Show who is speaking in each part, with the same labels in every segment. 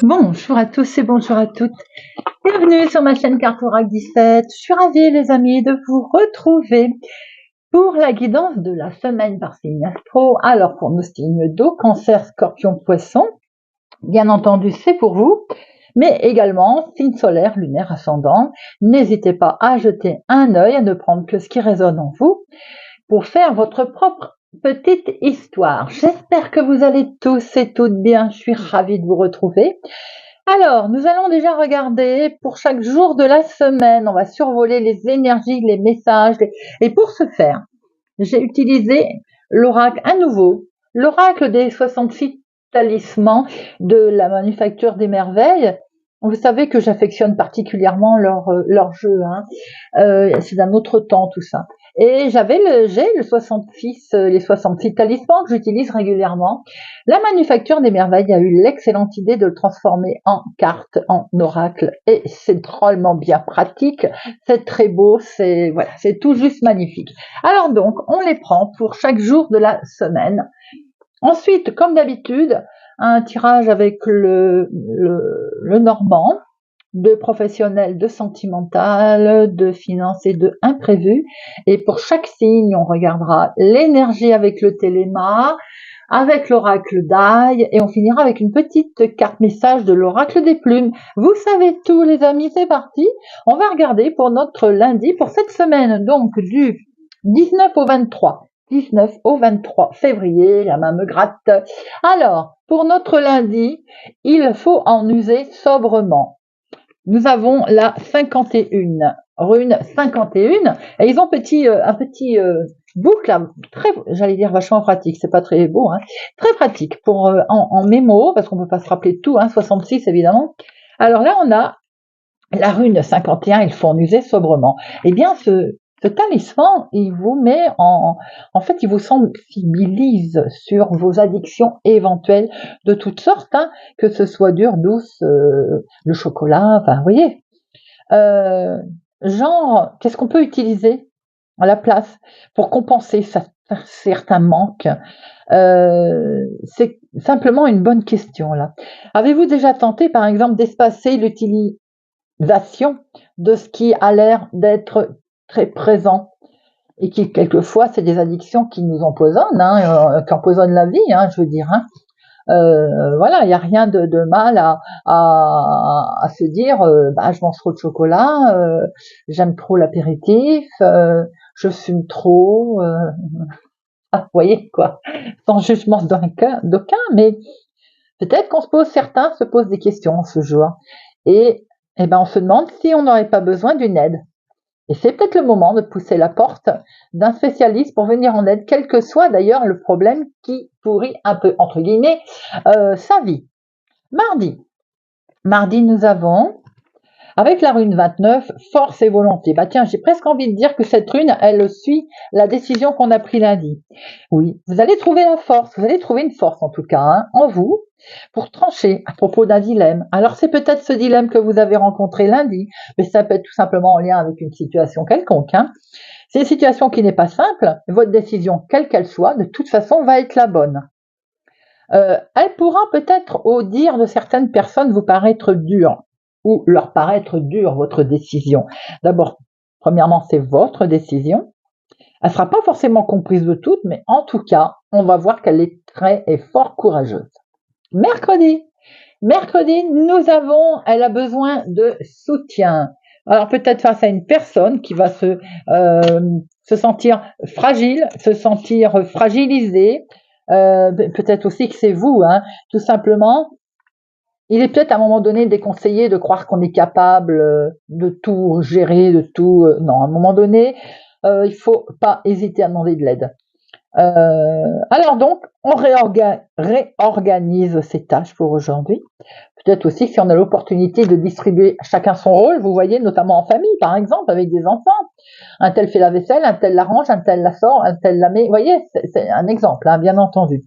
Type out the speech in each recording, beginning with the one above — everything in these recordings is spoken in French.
Speaker 1: Bonjour à tous et bonjour à toutes. Bienvenue sur ma chaîne Cartorac 17. Je suis ravie les amis de vous retrouver pour la guidance de la semaine par signe astro. Alors pour nos signes d'eau, Cancer, Scorpion, Poisson, bien entendu c'est pour vous, mais également signe solaire, lunaire, ascendant. N'hésitez pas à jeter un œil, à ne prendre que ce qui résonne en vous pour faire votre propre petite histoire. J'espère que vous allez tous et toutes bien. Je suis ravie de vous retrouver. Alors, nous allons déjà regarder pour chaque jour de la semaine. On va survoler les énergies, les messages. Et pour ce faire, j'ai utilisé l'oracle à nouveau, l'oracle des 66 talismans de la Manufacture des Merveilles. Vous savez que j'affectionne particulièrement leur jeu. C'est d'un autre temps tout ça. Et j'ai les 66 talismans que j'utilise régulièrement. La Manufacture des Merveilles a eu l'excellente idée de le transformer en carte, en oracle, et c'est drôlement bien pratique. C'est très beau, c'est tout juste magnifique. Alors donc, on les prend pour chaque jour de la semaine. Ensuite, comme d'habitude, un tirage avec le normand, de professionnel, de sentimental, de finance et de imprévu. Et pour chaque signe, on regardera l'énergie avec le téléma, avec l'oracle d'ail, et on finira avec une petite carte message de l'oracle des plumes. Vous savez tout les amis, c'est parti. On va regarder pour notre lundi, pour cette semaine, donc du 19 au 23. 19 au 23 février, la main me gratte. Alors, pour notre lundi, il faut en user sobrement. Nous avons la 51, rune 51, et ils ont un petit boucle, j'allais dire vachement pratique, c'est pas très beau, très pratique pour en mémo, parce qu'on peut pas se rappeler tout, 66 évidemment. Alors là, on a la rune 51, il faut en user sobrement. Eh bien, ce talisman, il vous met en fait, il vous sensibilise sur vos addictions éventuelles de toutes sortes, que ce soit dure, douce, le chocolat, enfin, vous voyez. Genre, qu'est-ce qu'on peut utiliser à la place pour compenser certains manques? C'est simplement une bonne question, là. Avez-vous déjà tenté, par exemple, d'espacer l'utilisation de ce qui a l'air d'être très présent et qui quelquefois c'est des addictions qui nous empoisonnent, qui empoisonnent la vie, je veux dire. Voilà, il n'y a rien de mal à se dire, je mange trop de chocolat, j'aime trop l'apéritif, je fume trop, vous voyez quoi, sans jugement d'aucun, mais peut-être certains se posent des questions en ce jour, et on se demande si on n'aurait pas besoin d'une aide. Et c'est peut-être le moment de pousser la porte d'un spécialiste pour venir en aide, quel que soit d'ailleurs le problème qui pourrit un peu, entre guillemets, sa vie. Mardi, nous avons, avec la rune 29, force et volonté. Tiens, j'ai presque envie de dire que cette rune, elle suit la décision qu'on a prise lundi. Oui, vous allez trouver la force, vous allez trouver une force en tout cas, en vous, pour trancher à propos d'un dilemme. Alors c'est peut-être ce dilemme que vous avez rencontré lundi, mais ça peut être tout simplement en lien avec une situation quelconque. C'est une situation qui n'est pas simple, votre décision, quelle qu'elle soit, de toute façon, va être la bonne. Elle pourra peut-être, au dire de certaines personnes, vous paraître dure, ou leur paraître dure, votre décision. D'abord, premièrement, c'est votre décision. Elle ne sera pas forcément comprise de toutes, mais en tout cas, on va voir qu'elle est très et fort courageuse. Mercredi, elle a besoin de soutien. Alors peut-être face à une personne qui va se sentir fragile, se sentir fragilisée. Peut-être aussi que c'est vous, tout simplement. Il est peut-être à un moment donné déconseillé de croire qu'on est capable de tout gérer, de tout. Non, à un moment donné, il faut pas hésiter à demander de l'aide. Alors donc, on réorganise ces tâches pour aujourd'hui. Peut-être aussi si on a l'opportunité de distribuer chacun son rôle, vous voyez, notamment en famille, par exemple, avec des enfants. Un tel fait la vaisselle, un tel la range, un tel la sort, un tel la met. Vous voyez, c'est un exemple, hein, bien entendu.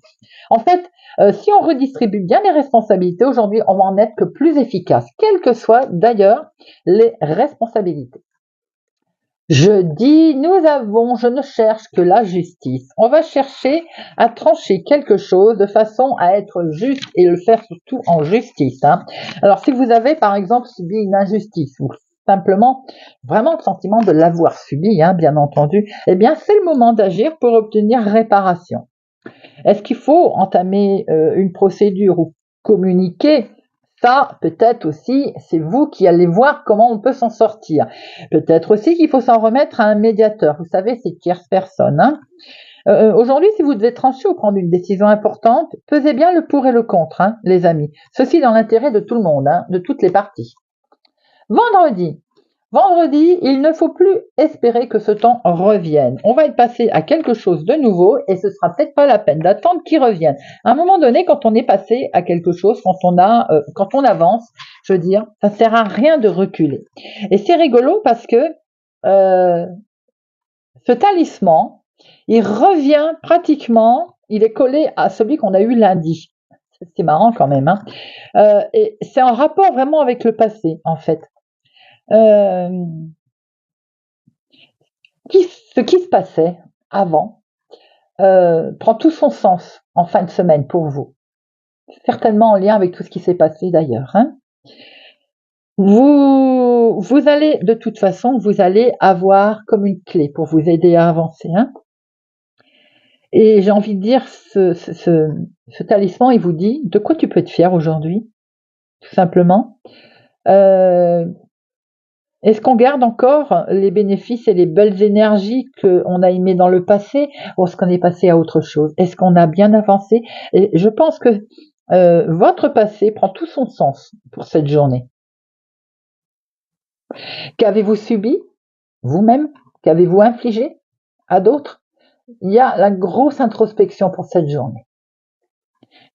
Speaker 1: En fait, si on redistribue bien les responsabilités, aujourd'hui, on va en être que plus efficace, quelles que soient d'ailleurs les responsabilités. Je dis, je ne cherche que la justice. On va chercher à trancher quelque chose de façon à être juste et le faire surtout en justice. Hein. Alors, si vous avez, par exemple, subi une injustice ou simplement vraiment le sentiment de l'avoir subi, hein, bien entendu, eh bien, c'est le moment d'agir pour obtenir réparation. Est-ce qu'il faut entamer une procédure ou communiquer? Ça, peut-être aussi, c'est vous qui allez voir comment on peut s'en sortir. Peut-être aussi qu'il faut s'en remettre à un médiateur. Vous savez, c'est tierce personne. Hein. Aujourd'hui, si vous devez trancher ou prendre une décision importante, pesez bien le pour et le contre, hein, les amis. Ceci dans l'intérêt de tout le monde, hein, de toutes les parties. Vendredi, il ne faut plus espérer que ce temps revienne. On va être passé à quelque chose de nouveau et ce sera peut-être pas la peine d'attendre qu'il revienne. À un moment donné, quand on est passé à quelque chose, quand on avance, je veux dire, ça sert à rien de reculer. Et c'est rigolo parce que ce talisman, il revient pratiquement, il est collé à celui qu'on a eu lundi. C'est marrant quand même. Hein. Et c'est en rapport vraiment avec le passé, en fait. Ce qui se passait avant prend tout son sens en fin de semaine pour vous. Certainement en lien avec tout ce qui s'est passé d'ailleurs. Hein. Vous allez, de toute façon, vous allez avoir comme une clé pour vous aider à avancer. Hein. Et j'ai envie de dire, ce talisman, il vous dit de quoi tu peux être fier aujourd'hui, tout simplement. Est-ce qu'on garde encore les bénéfices et les belles énergies qu'on a aimées dans le passé ou est-ce qu'on est passé à autre chose? Est-ce qu'on a bien avancé? Et je pense que votre passé prend tout son sens pour cette journée. Qu'avez-vous subi vous-même? Qu'avez-vous infligé à d'autres? Il y a la grosse introspection pour cette journée.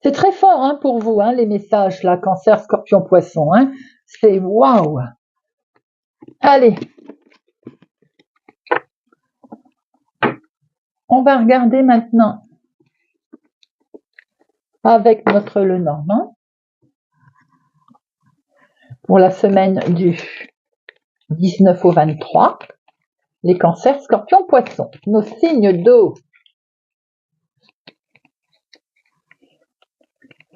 Speaker 1: C'est très fort hein, pour vous, hein, les messages, là, Cancer, Scorpion, Poisson. Hein. C'est waouh! Allez, on va regarder maintenant avec notre Lenormand pour la semaine du 19 au 23, les cancers, scorpions, poissons, nos signes d'eau.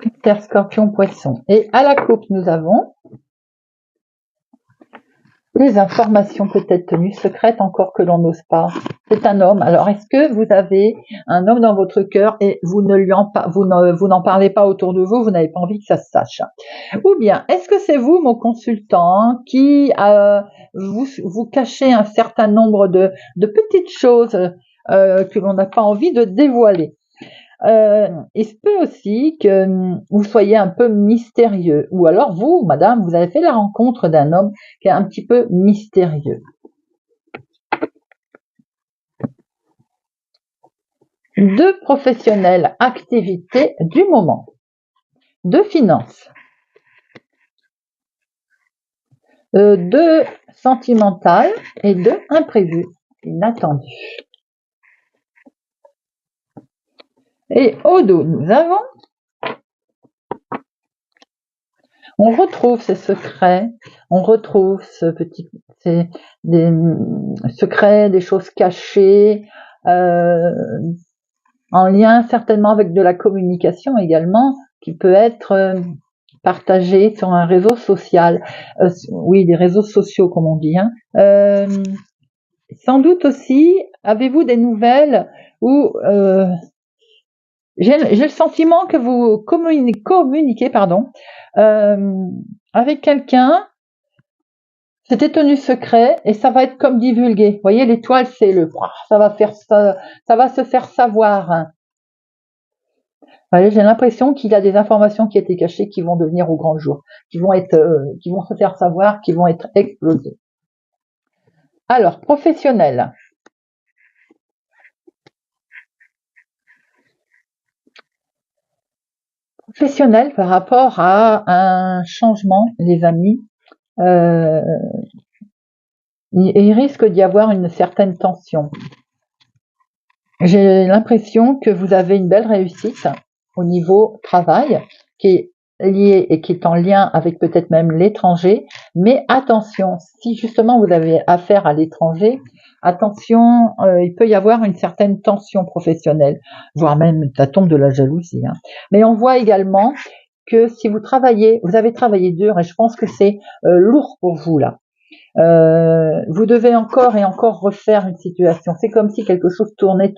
Speaker 1: Cancer, scorpion, poisson. Et à la coupe, nous avons les informations peut-être tenues secrètes encore que l'on n'ose pas. C'est un homme. Alors, est-ce que vous avez un homme dans votre cœur et vous n'en parlez pas autour de vous, vous n'avez pas envie que ça se sache? Ou bien, est-ce que c'est vous, mon consultant, qui vous cachez un certain nombre de petites choses que l'on n'a pas envie de dévoiler? Il se peut aussi que vous soyez un peu mystérieux. Ou alors vous, madame, vous avez fait la rencontre d'un homme qui est un petit peu mystérieux. Deux professionnels, activités du moment. Deux finances. Deux sentimentales et deux imprévus, inattendus. Et au dos, nous avons, on retrouve ces secrets, on retrouve des secrets, des choses cachées, en lien certainement avec de la communication également, qui peut être partagée sur un réseau social. Oui, des réseaux sociaux comme on dit. Hein. Sans doute aussi, avez-vous des nouvelles où j'ai le sentiment que vous communiquez avec quelqu'un, c'était tenu secret et ça va être comme divulgué. Vous voyez, l'étoile, c'est ça va se faire savoir. Hein. Vous voyez, j'ai l'impression qu'il y a des informations qui étaient cachées qui vont devenir au grand jour, qui vont se faire savoir, qui vont être explosées. Alors, professionnel. Professionnel par rapport à un changement, les amis, il risque d'y avoir une certaine tension. J'ai l'impression que vous avez une belle réussite au niveau travail qui est liée et qui est en lien avec peut-être même l'étranger. Mais attention, si justement vous avez affaire à l'étranger, attention, il peut y avoir une certaine tension professionnelle, voire même ça tombe de la jalousie, hein. Mais on voit également que si vous travaillez, vous avez travaillé dur et je pense que c'est lourd pour vous là. Vous devez encore et encore refaire une situation. C'est comme si quelque chose tournait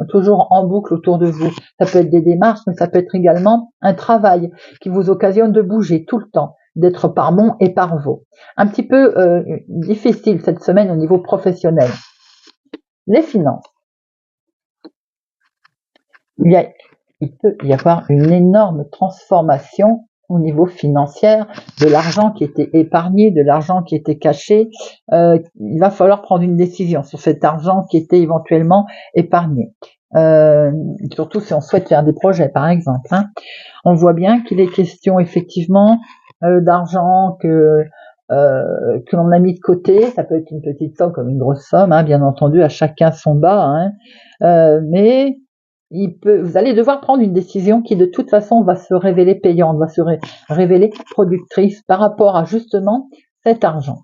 Speaker 1: toujours en boucle autour de vous. Ça peut être des démarches, mais ça peut être également un travail qui vous occasionne de bouger tout le temps, d'être par bond et par vaux. Un petit peu difficile cette semaine au niveau professionnel. Les finances. Il peut y avoir une énorme transformation au niveau financier, de l'argent qui était épargné, de l'argent qui était caché. Il va falloir prendre une décision sur cet argent qui était éventuellement épargné. Surtout si on souhaite faire des projets, par exemple, hein. On voit bien qu'il est question effectivement d'argent que l'on a mis de côté. Ça peut être une petite somme comme une grosse somme, hein, bien entendu, à chacun son bas, hein. Mais vous allez devoir prendre une décision qui de toute façon va se révéler payante, va se révéler productrice par rapport à justement cet argent.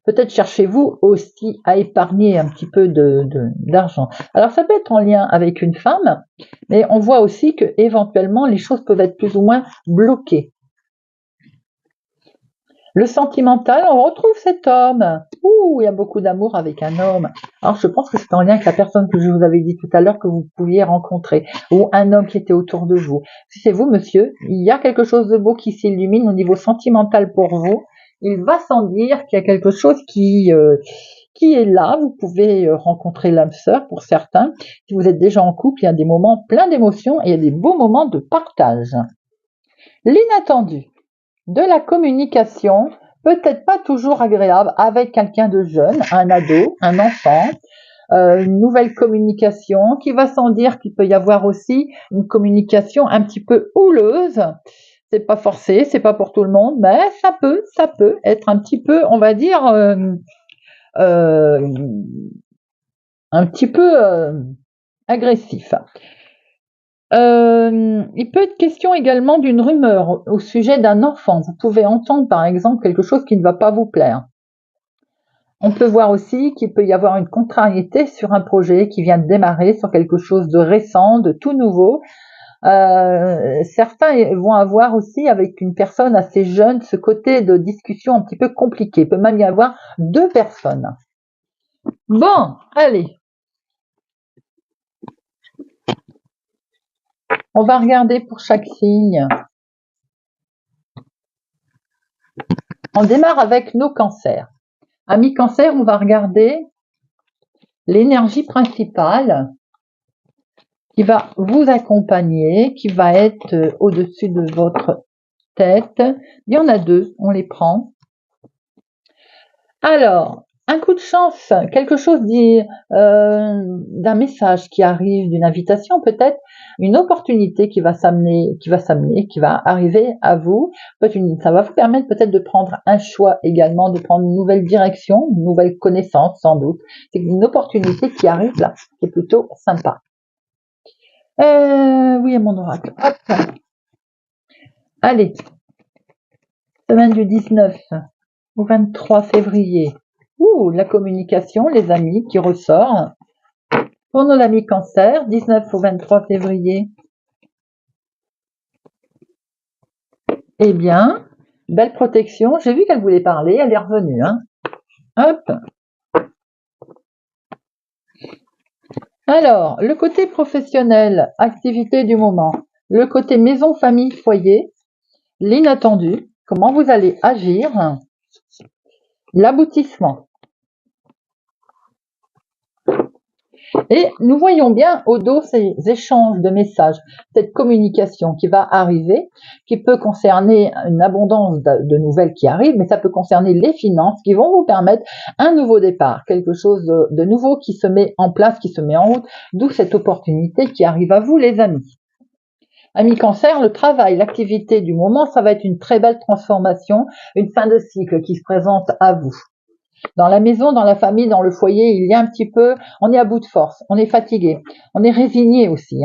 Speaker 1: Peut-être cherchez-vous aussi à épargner un petit peu d'argent. Alors ça peut être en lien avec une femme, mais on voit aussi que éventuellement les choses peuvent être plus ou moins bloquées. Le sentimental, on retrouve cet homme. Il y a beaucoup d'amour avec un homme. Alors, je pense que c'est en lien avec la personne que je vous avais dit tout à l'heure que vous pouviez rencontrer, ou un homme qui était autour de vous. Si c'est vous, monsieur, il y a quelque chose de beau qui s'illumine au niveau sentimental pour vous. Il va sans dire qu'il y a quelque chose qui est là. Vous pouvez rencontrer l'âme sœur pour certains. Si vous êtes déjà en couple, il y a des moments pleins d'émotions et il y a des beaux moments de partage. L'inattendu. De la communication, peut-être pas toujours agréable avec quelqu'un de jeune, un ado, un enfant, une nouvelle communication qui va sans dire qu'il peut y avoir aussi une communication un petit peu houleuse. C'est pas forcé, c'est pas pour tout le monde, mais ça peut être un petit peu, on va dire, un petit peu agressif. Il peut être question également d'une rumeur au sujet d'un enfant. Vous pouvez entendre par exemple quelque chose qui ne va pas vous plaire. On peut voir aussi qu'il peut y avoir une contrariété sur un projet qui vient de démarrer, sur quelque chose de récent, de tout nouveau. Certains vont avoir aussi avec une personne assez jeune ce côté de discussion un petit peu compliqué. Il peut même y avoir deux personnes. Bon, allez. On va regarder pour chaque signe. On démarre avec nos cancers. Amis cancer, on va regarder l'énergie principale qui va vous accompagner, qui va être au-dessus de votre tête. Il y en a deux, on les prend. Alors, un coup de chance, quelque chose d'un message qui arrive, d'une invitation peut-être, une opportunité qui va s'amener, qui va arriver à vous. Ça va vous permettre peut-être de prendre un choix également, de prendre une nouvelle direction, une nouvelle connaissance sans doute. C'est une opportunité qui arrive là, qui est plutôt sympa. Oui, mon oracle. Hop. Allez, semaine du 19 au 23 février. La communication, les amis, qui ressort. Pour nos amis cancer, 19 au 23 février. Eh bien, belle protection. J'ai vu qu'elle voulait parler, elle est revenue, hein. Hop. Alors, le côté professionnel, activité du moment. Le côté maison, famille, foyer. L'inattendu, comment vous allez agir. L'aboutissement. Et nous voyons bien au dos ces échanges de messages, cette communication qui va arriver, qui peut concerner une abondance de nouvelles qui arrivent, mais ça peut concerner les finances qui vont vous permettre un nouveau départ, quelque chose de nouveau qui se met en place, qui se met en route, d'où cette opportunité qui arrive à vous les amis. Amis Cancer, le travail, l'activité du moment, ça va être une très belle transformation, une fin de cycle qui se présente à vous. Dans la maison, dans la famille, dans le foyer, il y a un petit peu, on est à bout de force, on est fatigué, on est résigné aussi.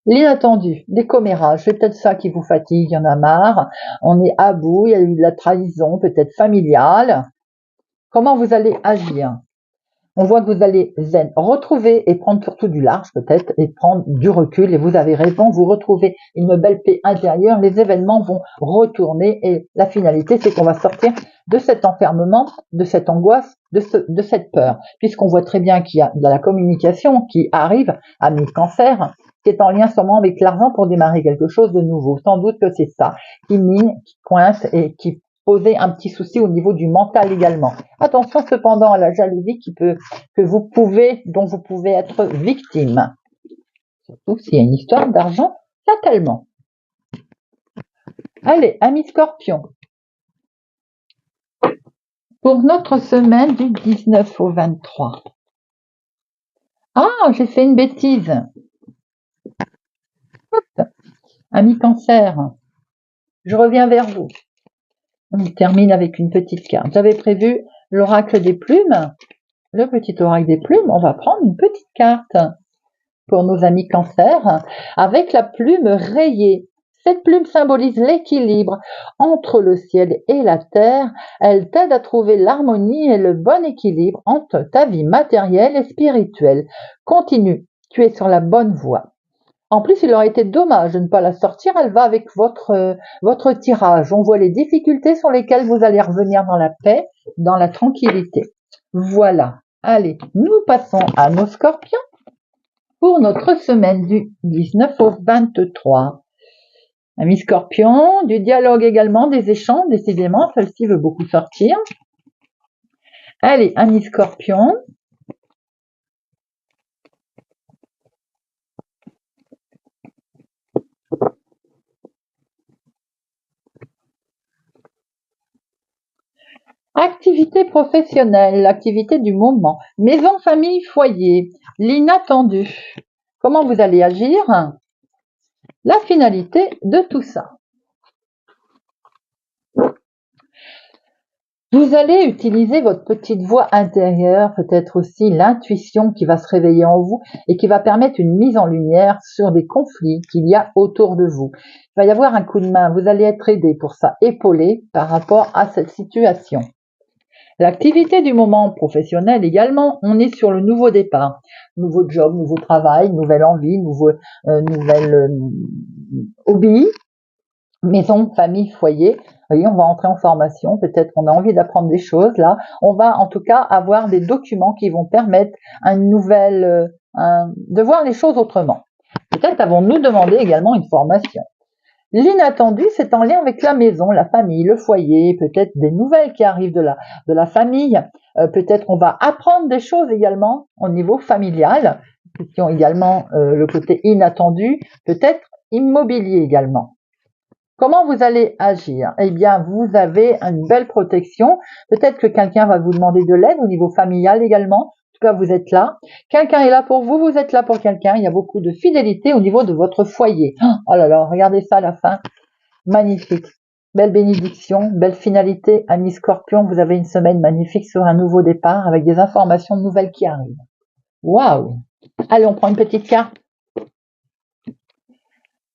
Speaker 1: L'inattendu, des commérages, c'est peut-être ça qui vous fatigue, il y en a marre, on est à bout, il y a eu de la trahison, peut-être familiale. Comment vous allez agir? On voit que vous allez zen, retrouver et prendre surtout du large peut-être et prendre du recul, et vous avez raison, vous retrouvez une belle paix intérieure, les événements vont retourner et la finalité c'est qu'on va sortir de cet enfermement, de cette angoisse, de cette peur, puisqu'on voit très bien qu'il y a de la communication qui arrive à mes cancers, qui est en lien sûrement avec l'argent pour démarrer quelque chose de nouveau. Sans doute que c'est ça qui mine, qui coince et qui poser un petit souci au niveau du mental également. Attention cependant à la jalousie dont vous pouvez être victime. Surtout s'il y a une histoire d'argent, fatalement. Allez, amis Scorpion. Pour notre semaine du 19 au 23. Ah, j'ai fait une bêtise. Amis Cancer, je reviens vers vous. On termine avec une petite carte. J'avais prévu l'oracle des plumes. Le petit oracle des plumes, on va prendre une petite carte pour nos amis Cancer avec la plume rayée. Cette plume symbolise l'équilibre entre le ciel et la terre. Elle t'aide à trouver l'harmonie et le bon équilibre entre ta vie matérielle et spirituelle. Continue, tu es sur la bonne voie. En plus, il aurait été dommage de ne pas la sortir, elle va avec votre tirage. On voit les difficultés sur lesquelles vous allez revenir dans la paix, dans la tranquillité. Voilà. Allez, nous passons à nos Scorpions pour notre semaine du 19 au 23. Amis Scorpion, du dialogue également, des échanges, décidément, celle-ci veut beaucoup sortir. Allez, amis Scorpion. Activité professionnelle, l'activité du moment, maison, famille, foyer, l'inattendu. Comment vous allez agir? La finalité de tout ça. Vous allez utiliser votre petite voix intérieure, peut-être aussi l'intuition qui va se réveiller en vous et qui va permettre une mise en lumière sur des conflits qu'il y a autour de vous. Il va y avoir un coup de main, vous allez être aidé pour ça, épaulé par rapport à cette situation. L'activité du moment professionnel également, on est sur le nouveau départ. Nouveau job, nouveau travail, nouvelle envie, nouvelle hobby, maison, famille, foyer. Vous voyez, on va entrer en formation, peut-être qu'on a envie d'apprendre des choses là. On va en tout cas avoir des documents qui vont permettre de voir les choses autrement. Peut-être avons-nous demandé également une formation. L'inattendu, c'est en lien avec la maison, la famille, le foyer, peut-être des nouvelles qui arrivent de la famille. Peut-être on va apprendre des choses également au niveau familial, qui ont également le côté inattendu, peut-être immobilier également. Comment vous allez agir? Eh bien, vous avez une belle protection. Peut-être que quelqu'un va vous demander de l'aide au niveau familial également. En tout cas, vous êtes là. Quelqu'un est là pour vous, vous êtes là pour quelqu'un. Il y a beaucoup de fidélité au niveau de votre foyer. Oh là là, regardez ça à la fin. Magnifique. Belle bénédiction, belle finalité. Amis Scorpion, vous avez une semaine magnifique sur un nouveau départ avec des informations nouvelles qui arrivent. Waouh! Allez, on prend une petite carte.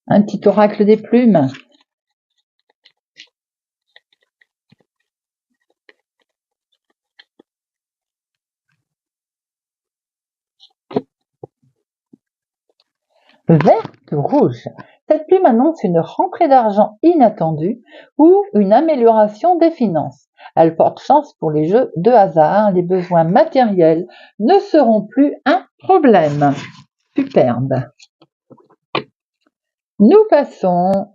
Speaker 1: Un petit oracle des plumes. Verte rouge. Cette plume annonce une rentrée d'argent inattendue ou une amélioration des finances. Elle porte chance pour les jeux de hasard. Les besoins matériels ne seront plus un problème. Superbe. Nous passons.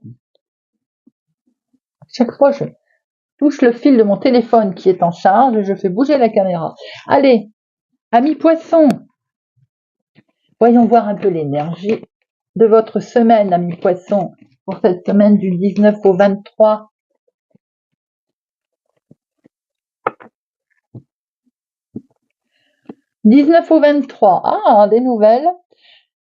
Speaker 1: Chaque fois, je touche le fil de mon téléphone qui est en charge et je fais bouger la caméra. Allez, amis poissons, voyons voir un peu l'énergie de votre semaine, amis poissons, pour cette semaine du 19 au 23. « 19 au 23, ah, des nouvelles.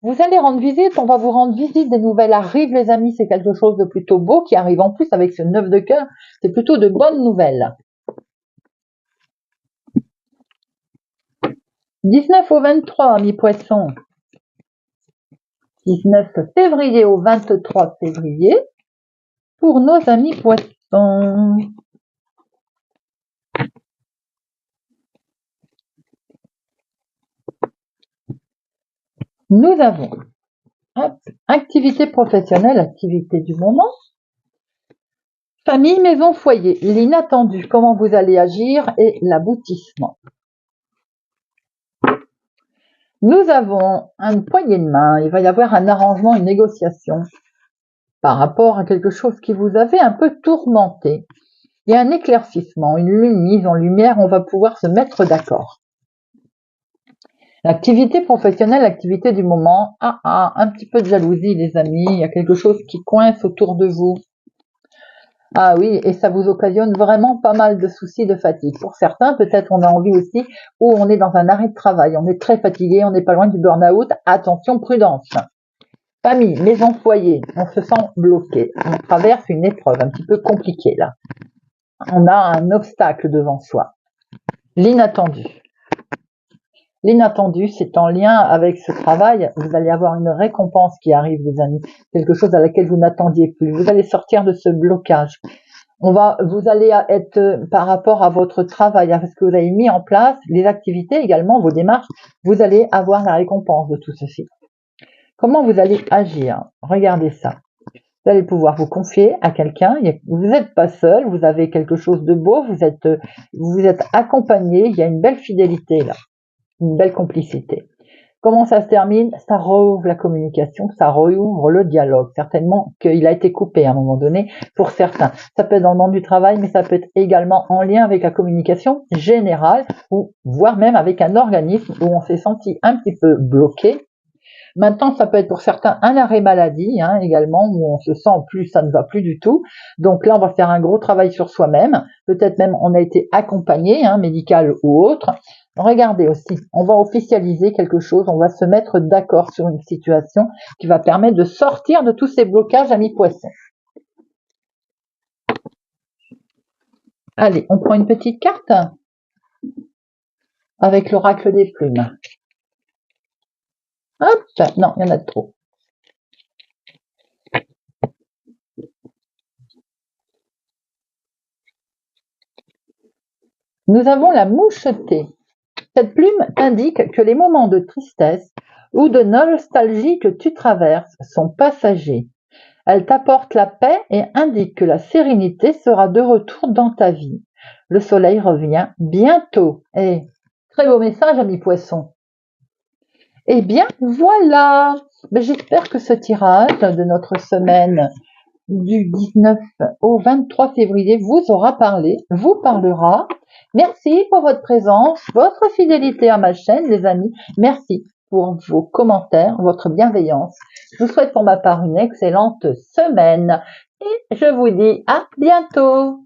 Speaker 1: Vous allez rendre visite, on va vous rendre visite, des nouvelles arrivent les amis, c'est quelque chose de plutôt beau qui arrive en plus avec ce 9 de cœur, c'est plutôt de bonnes nouvelles. 19 au 23, amis poissons. 19 février au 23 février pour nos amis poissons. Nous avons activité professionnelle, activité du moment, famille, maison, foyer, l'inattendu, comment vous allez agir et l'aboutissement. Nous avons une poignée de main, il va y avoir un arrangement, une négociation par rapport à quelque chose qui vous avait un peu tourmenté. Il y a un éclaircissement, une mise en lumière, on va pouvoir se mettre d'accord. L'activité professionnelle, l'activité du moment, un petit peu de jalousie les amis, il y a quelque chose qui coince autour de vous. Ah oui, et ça vous occasionne vraiment pas mal de soucis de fatigue. Pour certains, peut-être on a envie aussi, où on est dans un arrêt de travail, on est très fatigué, on n'est pas loin du burn-out, attention, prudence. Famille, maison, foyer, on se sent bloqué, on traverse une épreuve un petit peu compliquée là. On a un obstacle devant soi. L'inattendu. L'inattendu, c'est en lien avec ce travail, vous allez avoir une récompense qui arrive les amis, quelque chose à laquelle vous n'attendiez plus, vous allez sortir de ce blocage. Vous allez être par rapport à votre travail, à ce que vous avez mis en place, les activités également, vos démarches, vous allez avoir la récompense de tout ceci. Comment vous allez agir? Regardez ça. Vous allez pouvoir vous confier à quelqu'un, vous n'êtes pas seul, vous avez quelque chose de beau, vous êtes accompagné, il y a une belle fidélité là, une belle complicité. Comment ça se termine? Ça rouvre la communication, ça rouvre le dialogue. Certainement qu'il a été coupé à un moment donné pour certains. Ça peut être dans le monde du travail, mais ça peut être également en lien avec la communication générale, ou voire même avec un organisme où on s'est senti un petit peu bloqué. Maintenant, ça peut être pour certains un arrêt maladie également, où on se sent plus, ça ne va plus du tout. Donc là, on va faire un gros travail sur soi-même. Peut-être même on a été accompagné, médical ou autre. Regardez aussi, on va officialiser quelque chose, on va se mettre d'accord sur une situation qui va permettre de sortir de tous ces blocages, amis poissons. Allez, on prend une petite carte avec l'oracle des plumes. Hop, non, il y en a trop. Nous avons la mouchetée. Cette plume indique que les moments de tristesse ou de nostalgie que tu traverses sont passagers. Elle t'apporte la paix et indique que la sérénité sera de retour dans ta vie. Le soleil revient bientôt. Et très beau message, amis poissons. Eh bien, voilà. J'espère que ce tirage de notre semaine du 19 au 23 février vous aura parlé, vous parlera. Merci pour votre présence, votre fidélité à ma chaîne, les amis. Merci pour vos commentaires, votre bienveillance. Je vous souhaite pour ma part une excellente semaine et je vous dis à bientôt.